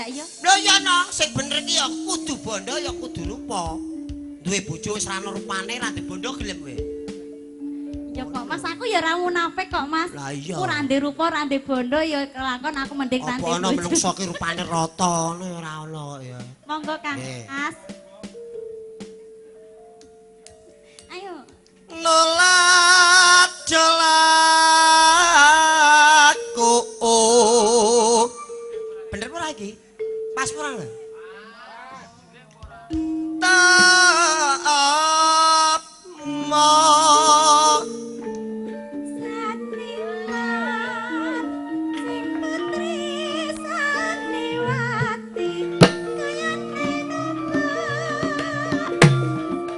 dadak ya. Lho ya no, sing bener iki ya kudu bondo ya kudu rupa. Duwe bojo wis ra ono rupane ra ndek bondo gelem kowe. Ya kok Mas aku ya ra munafik kok Mas. Lah iya. Ora ndek rupa, ora ndek bondo ya kelakon aku mending Apa nanti. ana menungso ki rupane rata ngono ora ono ya. Monggo Kang Mas. Ayo. Nolak jelaku. Bener ora iki? Pas ora lho? Tak mau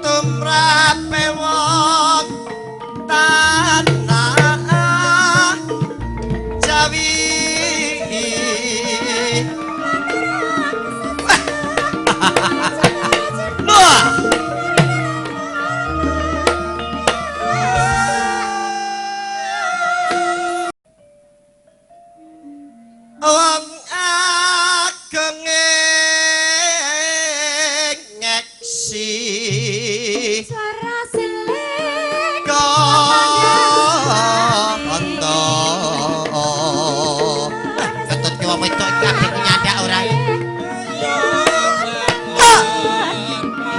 tumrape wong tanah Jawi. Wong ageng ngeksi Suara seling kondo ketut ki wong wedok kabeh nyandak ora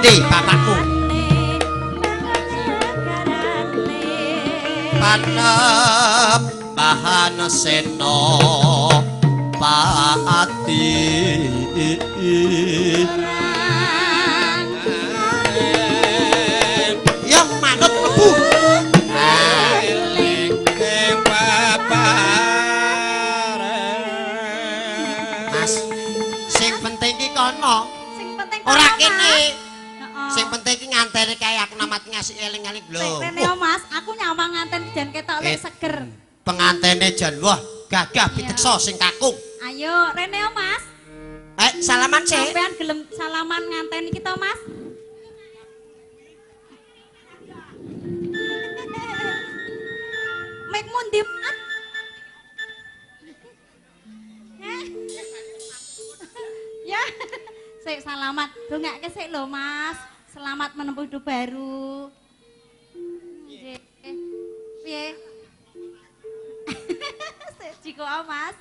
ndi bapakku panep bahan seno pati yang manut lebu Mas sing penting ki kono sing penting ora kono, kene Mas. sing penting ki nganteni kaya aku namat ngasih eling-eling lho Rene yo Mas, aku nyawang nganten jan ketok lek seger. pengantene jan wah gagah pitekso sing kakung. Ayo Rene yo Mas. Salaman sih. Sampean gelem salaman nganteni kita Mas. Mek mundi Mas. Ya. Sik salamat. Dongake sik lho Mas. Selamat menempuh hidup baru. Nggih. Piye? Jiko Mas.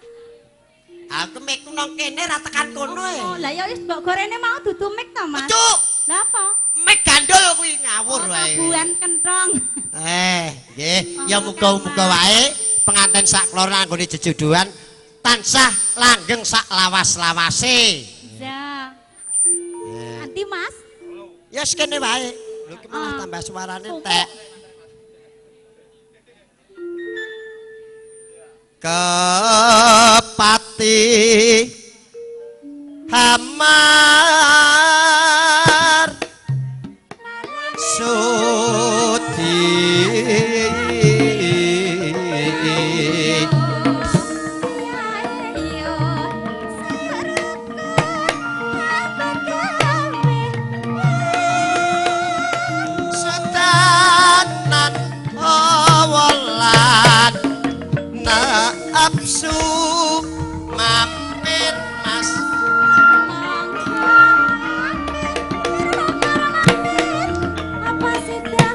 Aku mek nang kene ra tekan kono e. Oh, lah ya wis mbok gorene mau dudu mik to, Mas. Cuk. Lah apa? Mek gandul kuwi ngawur wae. Tabuhan kentrong. Nggih, ya muga-muga wae penganten sak kelora anggone jejodohan tansah langgeng sak lawas-lawase. Ya. Nanti Mas. Ya sekene wae. Lho ki malah tambah suarane tek. Kepati Hamar Sudi Setanan awalan Naapsu mampir Mas Apa sudah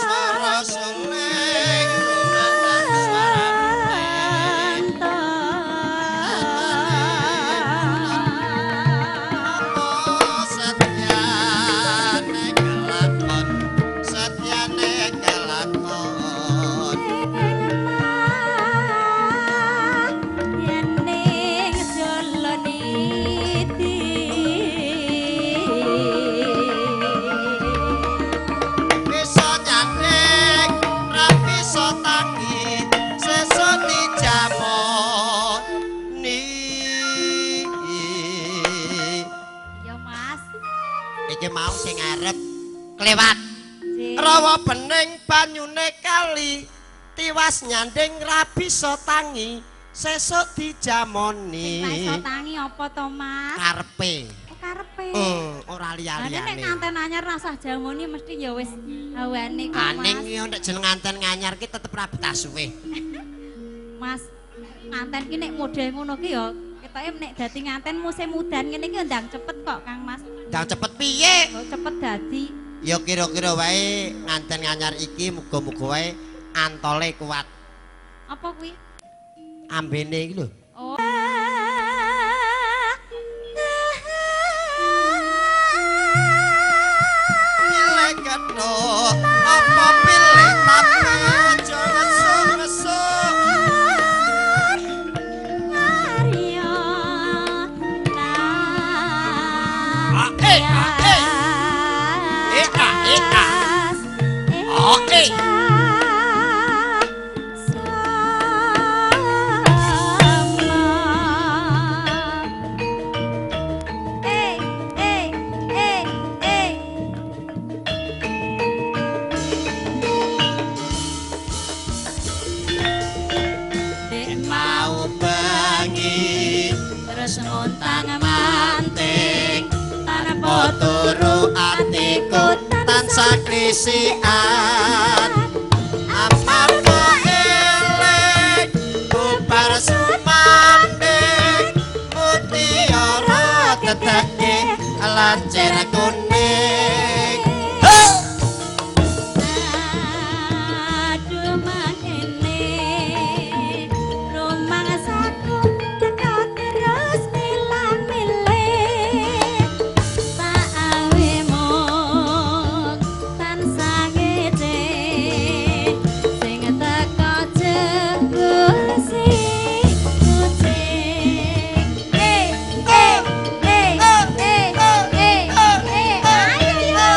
Suara suling Rumahkan suara Setiane kelakon Setiane kelakon Yening joloniti Bisa nyanding Rapi so tangi Sesoni jamon Ya Mas. Iki mau sing arep kelewat Jih. rawa bening banyune kali tiwas nyanding ra bisa tangi sesuk dijamoni. Sing iso tangi apa to, Mas? Karepe. Oh, karepe. Ora Lah nek liya-liyane. nganten anyar rasah jamoni mesti ya wis hawane kok, Aning Mas. yo nek jeneng nganten nganyar ki tetep ra betah suwe. Mas, nganten ki nek model ngono ki ya ketoke nek dadi nganten musim udan ngene ki ndang cepet kok, Kang Mas. Ndang cepet piye? Oh, cepet dadi. Ya kira-kira wae nganten nganyar iki muga-muga wae antole kuat. Apa kuwi? Ambene iki lho. Oh. Leketno apa pilih tapi aja ngesuk-ngesuk. Mario. Oke. Mau bengi Terus ngontang manting tanpa turu atiku tansah krisian amarga eling bubar sumanding mutiara teteke lancir kuning. Aduh makene rumangsaku teka terus milih-milih saawe mung tansah ngece sing teka jebul si kucing ayo yo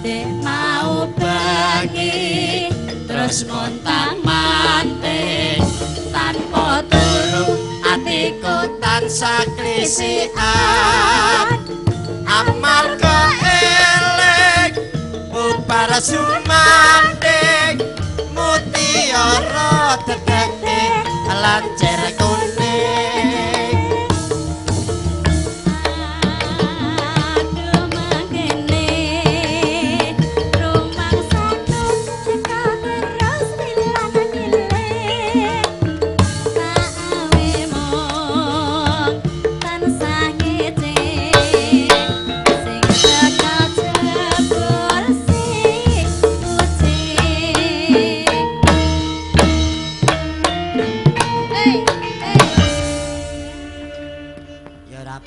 Dek mau bengi Terus ngontang manting tanpa turu atiku tansah krisian amarga eling bubar sumanding mutiara teteke lancir kuning. Aduh mangkene rumangsaku teka terus milih-milih saawe mung tansah ngece sing teka jebul si kucing. Ya ora